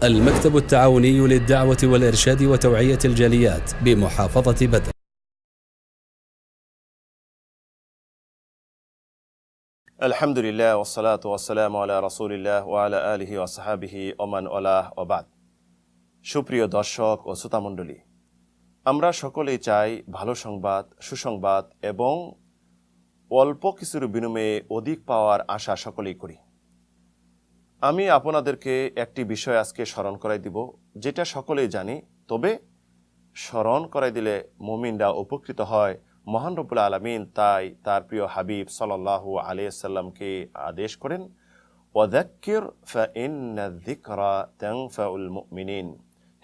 المكتب التعاوني للدعوة والإرشاد وتوعية الجاليات بمحافظة بدر. الحمد لله والصلاة والسلام على رسول الله وعلى آله وصحبه ومن والاه وبعد। সুপ্রিয় দর্শক ও শ্রোতামণ্ডলী, আমরা সকলেই চাই ভালো সংবাদ, সুসংবাদ এবং অল্প কিছুর বিনিময়ে অধিক পাওয়ার আশা সকলেই করি। আমি আপনাদেরকে একটি বিষয় আজকে স্মরণ করাই দিব, যেটা সকলেই জানি, তবে স্মরণ করাই দিলে মুমিনরা উপকৃত হয়। মহান রব্বুল আলামিন তাই তার প্রিয় হাবিব সাল্লাল্লাহু আলাইহি সাল্লামকে আদেশ করেন, ওয়াযাক্কির ফাইন্না যিকরা তানফাউল মুমিনিন।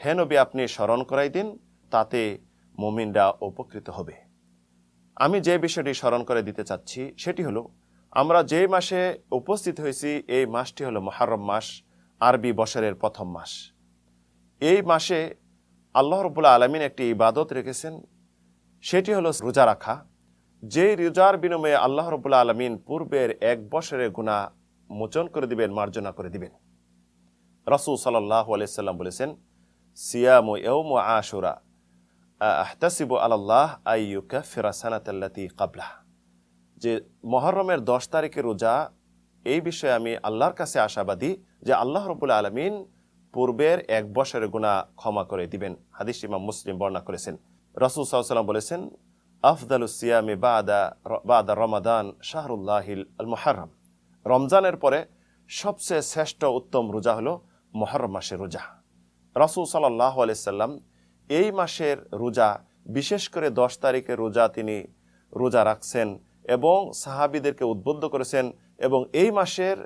হে নবী, আপনি স্মরণ করাই দিন, তাতে মুমিনরা উপকৃত হবে। আমি যে বিষয়টি স্মরণ করে দিতে চাচ্ছি সেটি হলো, আমরা যে মাসে উপস্থিত হয়েছি এই মাসটি হলো মুহররম মাস, আরবি বছরের প্রথম মাস। এই মাসে আল্লাহ রাব্বুল আলামিন একটি ইবাদত রেখেছেন, সেটি হলো রোজা রাখা। যে রোজার বিনিময়ে আল্লাহ রাব্বুল আলামিন পূর্বের এক বছরের গুনাহ মোচন করে দিবেন, মার্জনা করে দিবেন। রাসূল সাল্লাল্লাহু আলাইহি সাল্লাম বলেছেন, সিয়ামু ইয়াউমু আশুরা আহতাসিবু আলাল্লাহ আইয়ুকাফিরা সানাতাল্লাতী ক্বাবলাহ। যে মুহররমের 10 তারিখের রোজা, এই বিষয়ে আমি আল্লাহর কাছে আশাবাদী যে আল্লাহ রাব্বুল আলামিন পূর্বের এক বছরের গুনাহ ক্ষমা করে দিবেন। হাদিস ইমাম মুসলিম বর্ণনা করেছেন। রাসূল সাল্লাল্লাহু আলাইহি ওয়াসাল্লাম বলেছেন, আফদালুস সিয়ামি বাদা রমাদান শাহরুল্লাহিল আল মুহররম। রমজানের পরে সবচেয়ে শ্রেষ্ঠ উত্তম রোজা হলো মুহররম মাসের রোজা। রাসূল সাল্লাল্লাহু আলাইহি সাল্লাম এই মাসের রোজা, বিশেষ করে 10 তারিখের রোজা তিনি রোজা রাখছেন এবং সাহাবীদেরকে উদ্বুদ্ধ করেছেন, এবং এই মাসের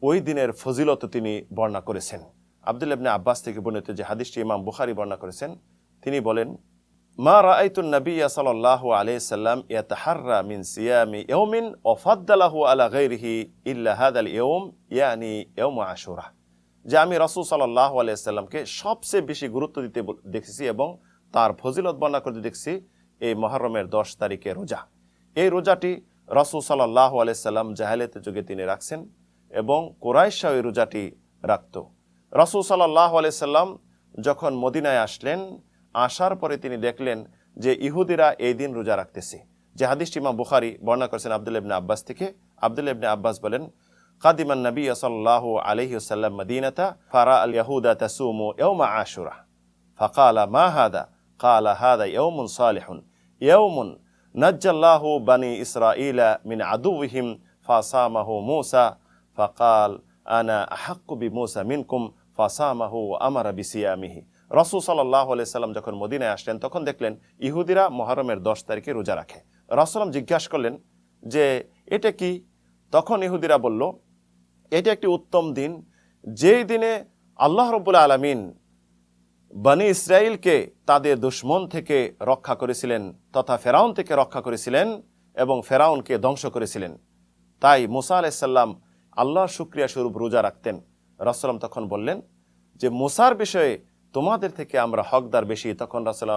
ওই দিনের ফজিলত তিনি বর্ণনা করেছেন। আব্দুল্লাহ ইবনে আব্বাস থেকে বর্ণিত যে হাদিসটি ইমাম বুখারী বর্ণনা করেছেন, তিনি বলেন, মা রাআইতুন নাবিয়্যা সাল্লাল্লাহু আলাইহি সাল্লাম ইয়াতাহাররা মিন সিয়ামি ইয়াউমিন ওয়া ফাদ্দালাহু আলা গায়রিহি ইল্লা হাদাল ইয়াউম, ইয়ানি ইয়াউম আশুরা। যে আমি রাসূল সাল্লাল্লাহু আলাইহি সাল্লামকে সবচেয়ে বেশি গুরুত্ব দিতে দেখেছি এবং তার ফজিলত বর্ণনা করতে দেখছি এই মুহররমের 10 তারিখের রোজা। এই রোজাটি রাসূল সাল্লাল্লাহু আলাইহি সাল্লাম জাহেলিয়াতের যুগে তিনি রাখছেন এবং কুরাইশরা এই রোজাটি রাখত। রাসূল সাল্লাল্লাহু আলাইহি সাল্লাম যখন মদিনায় আসলেন, আসার পরে তিনি দেখলেন যে ইহুদিরা এই দিন রোজা রাখতেছে। যে হাদিসটি ইমাম বুখারী বর্ণনা করেছেন আব্দুল্লাহ ইবনে আব্বাস থেকে। আব্দুল্লাহ ইবনে আব্বাস বলেন, কাদিমান নবী সাল্লাল্লাহু আলাইহি ওয়াসাল্লাম মদিনাতা ফারা আল ইয়াহুদা তাসুমু ইয়াউমা আশুরা ফাকালা মা হাদা ক্বালা হাদা ইয়াউমুন সালিহুন ইয়াউমুন নাজ্জাল্লাহু বানি ইসরাঈলা মিন আদুওয়িহিম ফাসামাহু মূসা ফাকাল আনা আহাক্কু বিমূসা মিনকুম ফাসামাহু ওয়া আমারা বিসিয়ামিহি। রাসূল সাল্লাল্লাহু আলাইহি সাল্লাম যখন মদিনায় আসলেন, তখন দেখলেন ইহুদিরা মুহররমের 10 তারিখে রোজা রাখে। রাসূল জিজ্ঞাসা করলেন যে এটা কি? তখন ইহুদিরা বলল, এটা একটি উত্তম দিন, যেই দিনে আল্লাহ রাব্বুল আলামিন বনি ইসরাইলকে তাদের দুশমন থেকে রক্ষা করেছিলেন তথা ফেরাউন থেকে রক্ষা করেছিলেন এবং ফেরাউনকে ধ্বংস করেছিলেন। তাই মূসা আলাইহিস সালাম আল্লাহর শুকরিয়া স্বরূপ রোজা রাখতেন। রাসূল তখন বললেন যে মুসার বিষয়ে তোমাদের থেকে আমরা হকদার বেশি। তখন রাসূল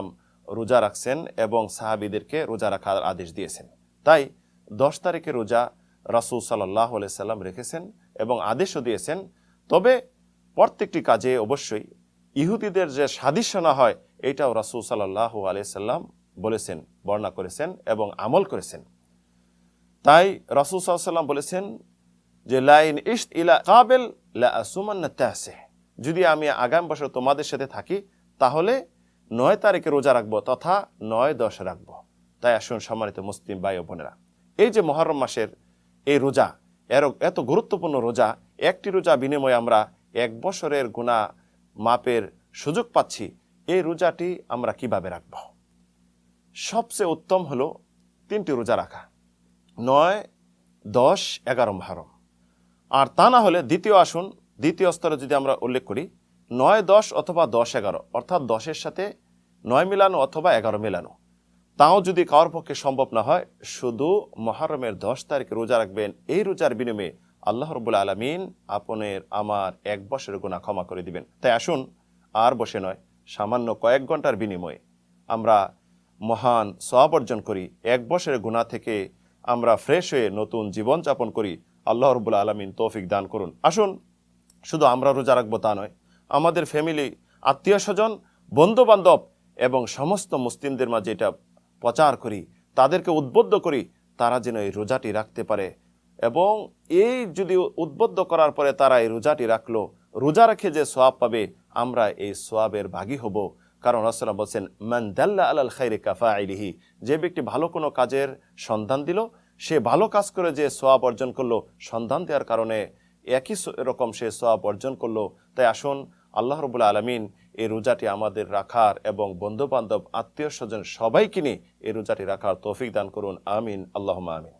রোজা রাখছেন এবং সাহাবীদেরকে রোজা রাখার আদেশ দিয়েছেন। তাই 10 তারিখে রোজা রাসূল সাল্লাল্লাহু আলাইহি সাল্লাম রেখেছেন এবং আদেশও দিয়েছেন। তবে প্রত্যেকটি কাজে অবশ্যই ইহুদিদের যে সাদৃশ্য না হয়, এটাও রাসূল সাল্লাল্লাহু আলাইহি সাল্লাম বলেছেন, বর্ণনা করেছেন এবং আমল করেছেন। তাই রাসূল সাল্লাল্লাহু আলাইহি সাল্লাম বলেছেন যে লাইন ইশত ইলা কাবিল লা আসুমান্না তাসিহ, যদি আমি আগামী বছর তোমাদের সাথে থাকি তাহলে 9 তারিখে রোজা রাখবো তথা 9-10 রাখবো। তাই আসুন সম্মানিত মুসলিম ভাই ও বোনেরা, এই যে মুহররম মাসের এই রোজা, এত গুরুত্বপূর্ণ রোজা, একটি রোজা বিনিময়ে আমরা এক বছরের গুনাহ মাপের সুযোগ পাচ্ছি। এই রোজাটি আমরা কিভাবে রাখব? সবচেয়ে উত্তম হলো 3টি রোজা রাখা, 9, 10, 11 মুহররম। আর তা না হলে দ্বিতীয় স্তরে যদি আমরা উল্লেখ করি 9, 10 অথবা 10, 11, অর্থাৎ 10-এর সাথে 9 মিলানো অথবা 11 মিলানো। তাও যদি কারোর পক্ষে সম্ভব না হয়, শুধু মুহররমের 10 তারিখে রোজা রাখবেন। এই রোজার বিনিময়ে আল্লাহ রাব্বুল আলামিন আপনার আমার এক বছরের গুনাহ ক্ষমা করে দিবেন। তাই আসুন আর বসে নয়, সামান্য কয়েক ঘন্টার বিনিময়ে আমরা মহান সওয়াব অর্জন করি, এক বছরের গুনাহ থেকে আমরা ফ্রেশ হয়ে নতুন জীবন যাপন করি। আল্লাহ রাব্বুল আলামিন তৌফিক দান করুন। আসুন শুধু আমরা রোজা রাখবো তা নয়, আমাদের ফ্যামিলি, আত্মীয় স্বজন, বন্ধুবান্ধব এবং সমস্ত মুসলিমদের মাঝে এটা প্রচার করি, তাদেরকে উদ্বুদ্ধ করি তারা যেন এই রোজাটি রাখতে পারে। এবং এই যদি উদ্বুদ্ধ করার পরে তারা এই রোজাটি রাখলো, রোজা রেখে যে সোয়াব পাবে, আমরা এই সোয়াবের ভাগী হব। কারণ রাসূলুল্লাহ বলছেন, মান দাল্লা আলাল খাইরি কাফাইলিহি, যে ব্যক্তি ভালো কোনো কাজের সন্ধান দিল, সে ভালো কাজ করে যে সোয়াব অর্জন করলো, সন্ধান দেওয়ার কারণে একই রকম সে সোয়াব অর্জন করলো। তাই আসুন আল্লাহ রাব্বুল আলামিন এই রোজাটি আমাদের রাখার এবং বন্ধু বান্ধব, আত্মীয় স্বজন সবাইকে নিয়ে এই রোজাটি রাখার তৌফিক দান করুন। আমিন, আল্লাহুম্মা আমিন।